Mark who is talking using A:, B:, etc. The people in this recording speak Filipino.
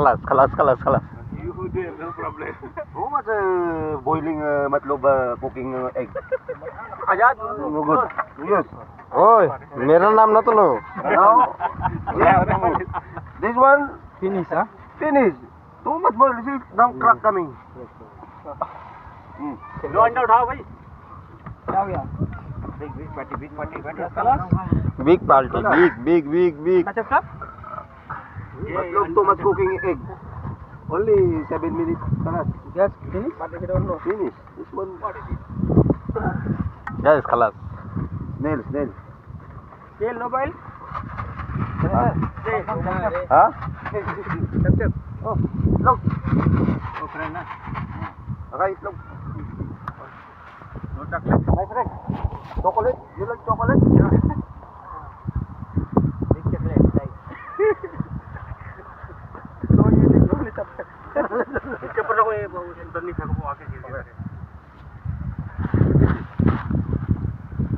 A: Kalas.
B: You there, no problem.
C: How much boiling matlog cooking egg?
B: Ajat.
C: No good. Yes.
A: Oy, मेरा नाम ना तो लो.
C: Now, yeah, this one
B: Finish, huh?
C: finish. Too much boil. See, now crack coming.
B: लो अंडा उठाओ भाई. क्या हो गया? Big party.
A: Big party, big.
B: अच्छा कब?
C: Matlog too much cooking egg. Only 7 minutes. Kalas.
B: Yes, finish.
C: Finish. This one.
A: Guys, kalas.
C: Nail.
B: तेल no boil.
A: Huh?
C: Oh, look.
B: Oh, friend na.
C: Okay, look.
B: No chocolate.
C: My friend. Chocolate. You like chocolate?